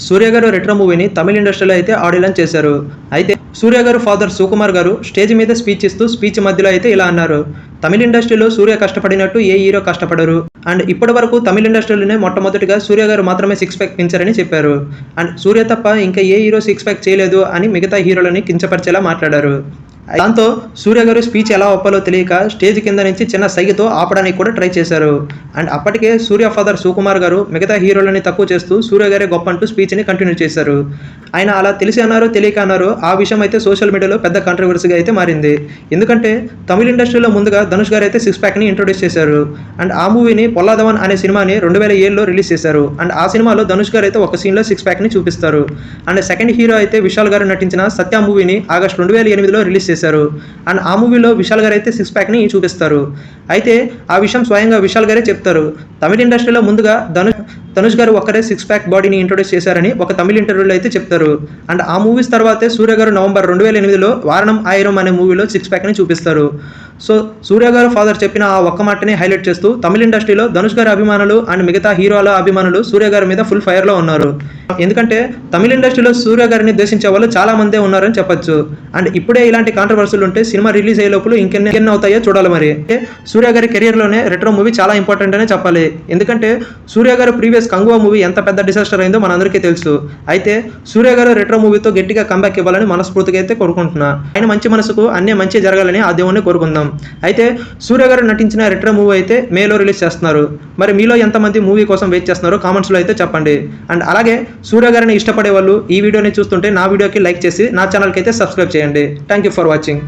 సూర్య గారు రెట్రో మూవీని తమిళ ఇండస్ట్రీలో అయితే ఆడియో లాంచ్ చేశారు. అయితే సూర్య గారు ఫాదర్ సుకుమార్ గారు స్టేజ్ మీద స్పీచ్ ఇస్తూ స్పీచ్ మధ్యలో అయితే ఇలా అన్నారు. తమిళ ఇండస్ట్రీలో సూర్య కష్టపడినట్టు ఏ హీరో కష్టపడరు. అండ్ ఇప్పటి వరకు తమిళ ఇండస్ట్రీలోనే మొట్టమొదటిగా సూర్య గారు మాత్రమే సిక్స్ ప్యాక్ పెంచారని చెప్పారు. అండ్ సూర్య తప్ప ఇంకా ఏ హీరో సిక్స్ ప్యాక్ చేయలేదు అని మిగతా హీరోలని కించపరిచేలా మాట్లాడారు. దాంతో సూర్య గారు స్పీచ్ ఎలా ఒప్పాలో తెలియక స్టేజ్ కింద నుంచి చిన్న సైగతో ఆపడానికి కూడా ట్రై చేశారు. అండ్ అప్పటికే సూర్య ఫాదర్ సుకుమార్ గారు మిగతా హీరోలని తక్కువ చేస్తూ సూర్య గారే గొప్ప అంటూ స్పీచ్ని కంటిన్యూ చేశారు. ఆయన అలా తెలిసి అన్నారో తెలియక అన్నారో ఆ విషయం అయితే సోషల్ మీడియాలో పెద్ద కాంట్రవర్సీగా అయితే మారింది. ఎందుకంటే తమిళ ఇండస్ట్రీలో ముందుగా ధనుష్ గారు అయితే సిక్స్ ప్యాక్ని ఇంట్రొడ్యూస్ చేశారు. అండ్ ఆ మూవీని పొల్లాదవన్ అనే సినిమాని 2007లో రిలీజ్ చేశారు. అండ్ ఆ సినిమాలో ధనుష్ గారు అయితే ఒక సీన్లో సిక్స్ ప్యాక్ని చూపిస్తారు. అండ్ సెకండ్ హీరో అయితే విశాల్ గారు నటించిన సత్య మూవీని ఆగస్టు 2008లో రిలీజ్ చేశారు. అండ్ ఆ మూవీలో విశాల్ గారు అయితే సిక్స్ ప్యాక్ని చూపిస్తారు. అయితే ఆ విషయం స్వయంగా విశాల్ గారే చెప్తారు. తమిళ ఇండస్ట్రీలో ముందుగా ధనుష్ గారు ఒక్కరే సిక్స్ ప్యాక్ బాడీని ఇంట్రొడ్యూస్ చేశారని ఒక తమిళ ఇంటర్వ్యూలో అయితే చెప్తారు. అండ్ ఆ మూవీస్ తర్వాతే సూర్య గారు నవంబర్ 2008లో వారణం ఆయిరం అనే మూవీలో సిక్స్ ప్యాక్ని చూపిస్తారు. సో సూర్య గారు ఫాదర్ చెప్పిన ఆ ఒక్క మాటని హైలైట్ చేస్తూ తమిళ ఇండస్ట్రీలో ధనుష్ గారి అభిమానులు అండ్ మిగతా హీరోల అభిమానులు సూర్య గారి మీద ఫుల్ ఫైర్లో ఉన్నారు. ఎందుకంటే తమిళ ఇండస్ట్రీలో సూర్య గారిని ద్వేషించే వాళ్ళు చాలా మందే ఉన్నారని చెప్పొచ్చు. అండ్ ఇప్పుడే ఇలాంటి కాంట్రవర్సీలు ఉంటే సినిమా రిలీజ్ అయ్యే లోపల ఇంకెన్ని అవుతాయో చూడాలి. మరి సూర్య గారి కెరియర్లోనే రెట్రో మూవీ చాలా ఇంపార్టెంట్ అనే చెప్పాలి. ఎందుకంటే సూర్య గారు ప్రీవియస్ కంగువా మూవీ ఎంత పెద్ద డిసాస్టర్ అయిందో మనందరికీ తెలుసు. అయితే సూర్య గారు రెట్రో మూవీతో గట్టిగా కంబ్యాక్ ఇవ్వాలని మనస్ఫూర్తిగా అయితే కోరుకుంటున్నా. ఆయన మంచి మనసుకు అన్నీ మంచి జరగాలని ఆ దేవుణ్ణి కోరుకుందాం. అయితే సూర్య గారు నటించిన రెట్రో మూవీ అయితే మేలో రిలీజ్ చేస్తున్నారు. మరి మీలో ఎంతమంది మూవీ కోసం వెయిట్ చేస్తున్నారో కామెంట్స్లో అయితే చెప్పండి. అండ్ అలాగే సూర్య గారిని ఇష్టపడే వాళ్ళు ఈ వీడియోని చూస్తుంటే నా వీడియోకి లైక్ చేసి నా ఛానల్కి అయితే సబ్స్క్రైబ్ చేయండి. Thank you for watching.